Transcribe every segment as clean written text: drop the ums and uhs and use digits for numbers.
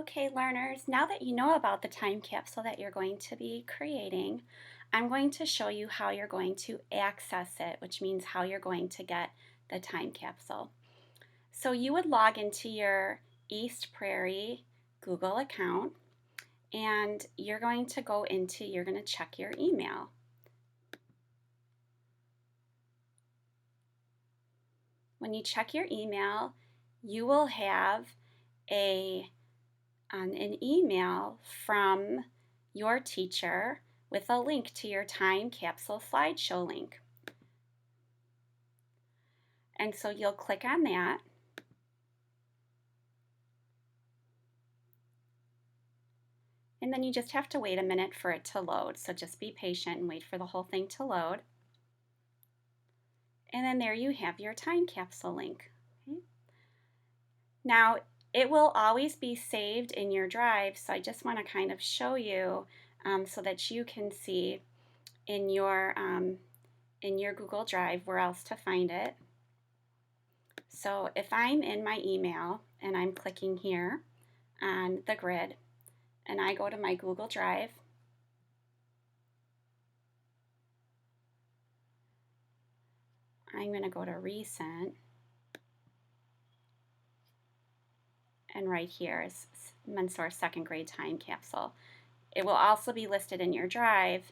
Okay, learners, now that you know about the time capsule that you're going to be creating, I'm going to show you how you're going to access it, which means how you're going to get the time capsule. So you would log into your East Prairie Google account and you're going to check your email. When you check your email, you will have an email from your teacher with a link to your time capsule slideshow link. And so you'll click on that. And then you just have to wait a minute for it to load. So just be patient and wait for the whole thing to load. And then there you have your time capsule link. Okay. Now, it will always be saved in your drive, so I just want to kind of show you so that you can see in your Google Drive where else to find it. So if I'm in my email and I'm clicking here on the grid and I go to my Google Drive, I'm going to go to Recent, and right here is MenSource Second Grade Time Capsule. It will also be listed in your drive,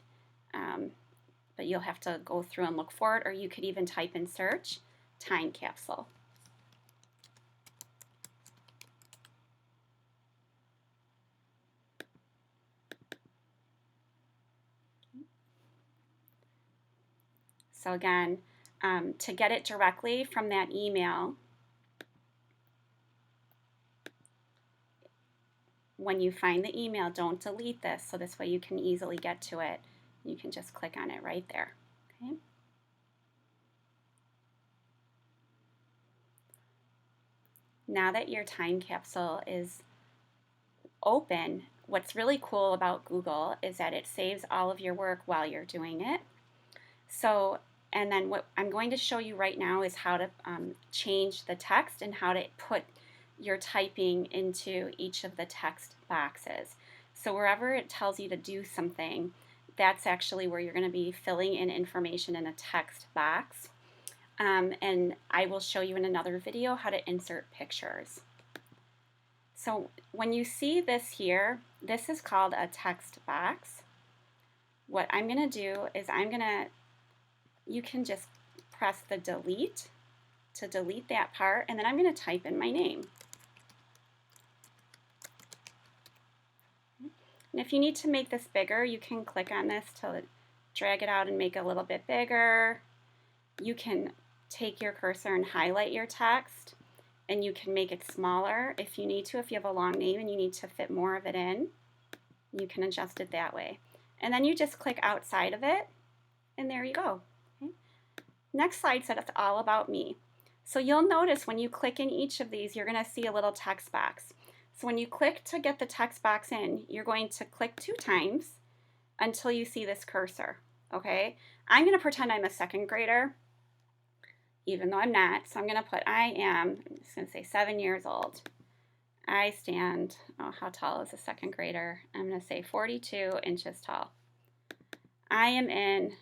but you'll have to go through and look for it, or you could even type in search time capsule. So again, to get it directly from that email, when you find the email, don't delete this, so this way you can easily get to it. You can just click on it right there. Okay. Now that your time capsule is open, what's really cool about Google is that it saves all of your work while you're doing it. So, and then what I'm going to show you right now is how to change the text and how to put your typing into each of the text boxes. So wherever it tells you to do something, that's actually where you're going to be filling in information in a text box. And I will show you in another video how to insert pictures. So when you see this here, this is called a text box. What I'm going to do is you can just press the delete to delete that part, and then I'm going to type in my name. And if you need to make this bigger, you can click on this to drag it out and make it a little bit bigger. You can take your cursor and highlight your text, and you can make it smaller if you need to. If you have a long name and you need to fit more of it in, you can adjust it that way. And then you just click outside of it, and there you go. Okay. Next slide said it's all about me. So you'll notice when you click in each of these, you're going to see a little text box. So when you click to get the text box in, you're going to click 2 times until you see this cursor. Okay? I'm going to pretend I'm a second grader, even though I'm not. So I'm going to put I'm just going to say 7 years old. I stand, how tall is a second grader? I'm going to say 42 inches tall. I am in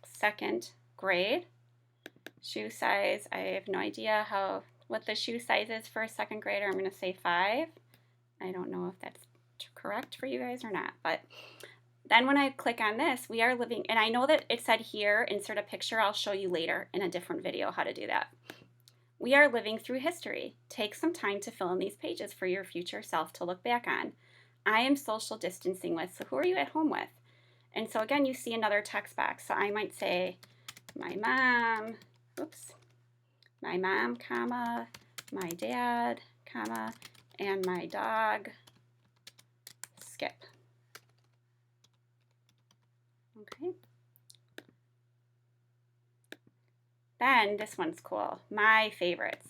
second grade. Shoe size, I have no idea what the shoe size is for a second grader. I'm going to say 5. I don't know if that's correct for you guys or not, but then when I click on this, we are living, and I know that it said here, insert a picture. I'll show you later in a different video how to do that. We are living through history. Take some time to fill in these pages for your future self to look back on. I am social distancing with, so who are you at home with? And so again, you see another text box. So I might say, my mom, comma, my dad, comma, and my dog, Skip. Okay. Then this one's cool, my favorites.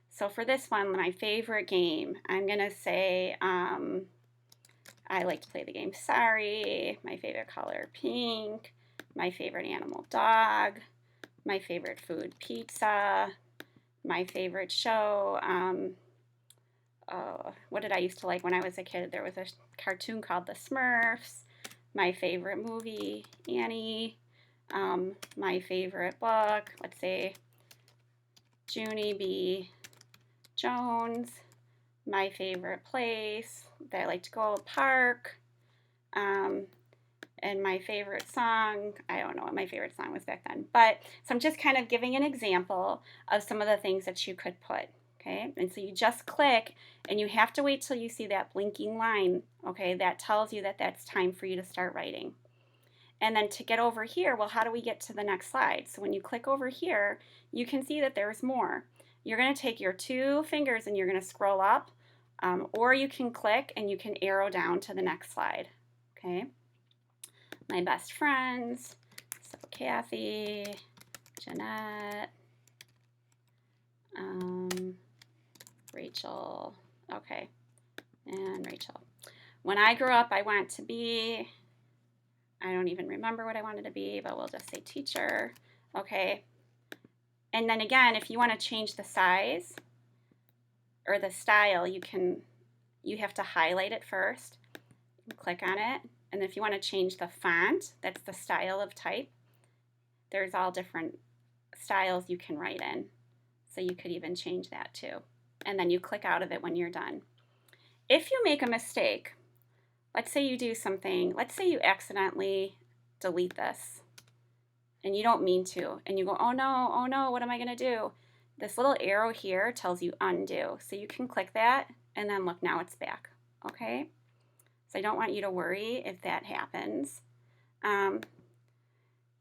So for this one, my favorite game, I'm going to say, I like to play the game Sorry, my favorite color pink, my favorite animal dog, my favorite food pizza, my favorite show, what did I used to like when I was a kid? There was a cartoon called The Smurfs. My favorite movie, Annie. My favorite book, let's say Junie B. Jones. My favorite place that I like to go, park. And my favorite song, I don't know what my favorite song was back then, but so I'm just kind of giving an example of some of the things that you could put, okay? And so you just click, and you have to wait till you see that blinking line, okay? That tells you that that's time for you to start writing. And then to get over here, well, how do we get to the next slide? So when you click over here, you can see that there's more. You're going to take your 2 fingers and you're going to scroll up, or you can click and you can arrow down to the next slide, okay? My best friends, so Kathy, Jeanette, Rachel, okay, and Rachel. When I grew up, I wanted to be, I don't even remember what I wanted to be, but we'll just say teacher, okay. And then again, if you want to change the size or the style, you have to highlight it first, click on it, and if you want to change the font, that's the style of type, there's all different styles you can write in. So you could even change that too. And then you click out of it when you're done. If you make a mistake, let's say you do something, let's say you accidentally delete this and you don't mean to, and you go, oh no, what am I gonna do? This little arrow here tells you undo. So you can click that and then look, now it's back, okay? So I don't want you to worry if that happens.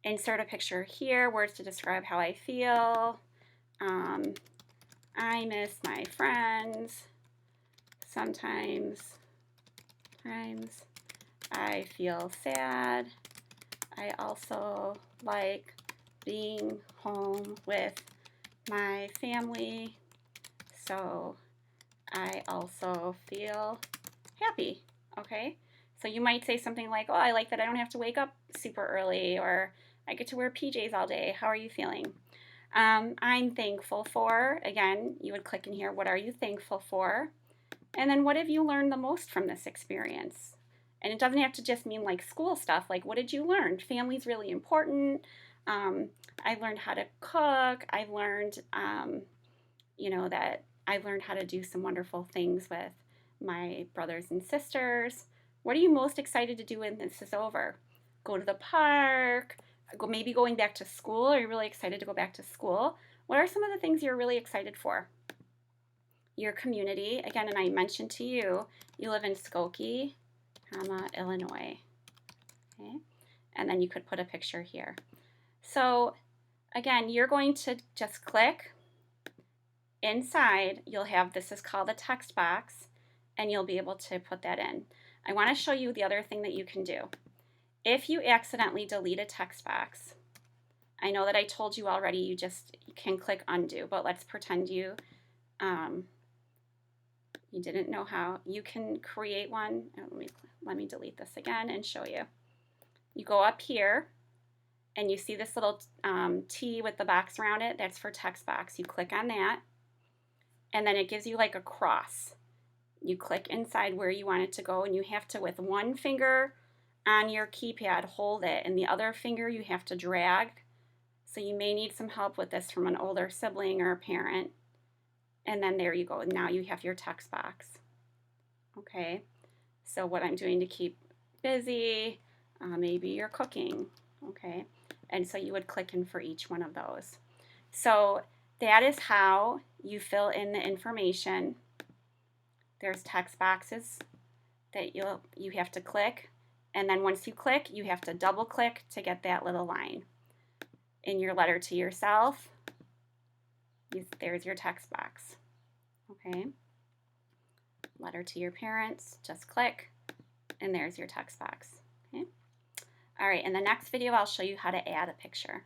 Insert a picture here, words to describe how I feel. I miss my friends. Sometimes I feel sad. I also like being home with my family. So I also feel happy, okay? So you might say something like, oh, I like that I don't have to wake up super early, or I get to wear PJs all day. How are you feeling? I'm thankful for, again, you would click in here, what are you thankful for? And then what have you learned the most from this experience? And it doesn't have to just mean like school stuff, like what did you learn? Family's really important. I learned how to cook. I learned, that I learned how to do some wonderful things with my brothers and sisters. What are you most excited to do when this is over? Go to the park, maybe going back to school. Are you really excited to go back to school? What are some of the things you're really excited for? Your community, again, and I mentioned to you, you live in Skokie, Illinois, okay? And then you could put a picture here. So again, you're going to just click. Inside, you'll have, this is called a text box, and you'll be able to put that in. I want to show you the other thing that you can do. If you accidentally delete a text box, I know that I told you already you can click undo, but let's pretend you didn't know how. You can create one. Let me delete this again and show you. You go up here and you see this little T with the box around it. That's for text box. You click on that and then it gives you like a cross. You click inside where you want it to go, and you have to, with one finger on your keypad, hold it, and the other finger you have to drag. So you may need some help with this from an older sibling or a parent. And then there you go. Now you have your text box. Okay, so what I'm doing to keep busy, maybe you're cooking, okay? And so you would click in for each one of those. So that is how you fill in the information. There's text boxes that you have to click, and then once you click, you have to double click to get that little line. In your letter to yourself, there's your text box, okay? Letter to your parents, just click, and there's your text box, okay? All right, in the next video, I'll show you how to add a picture.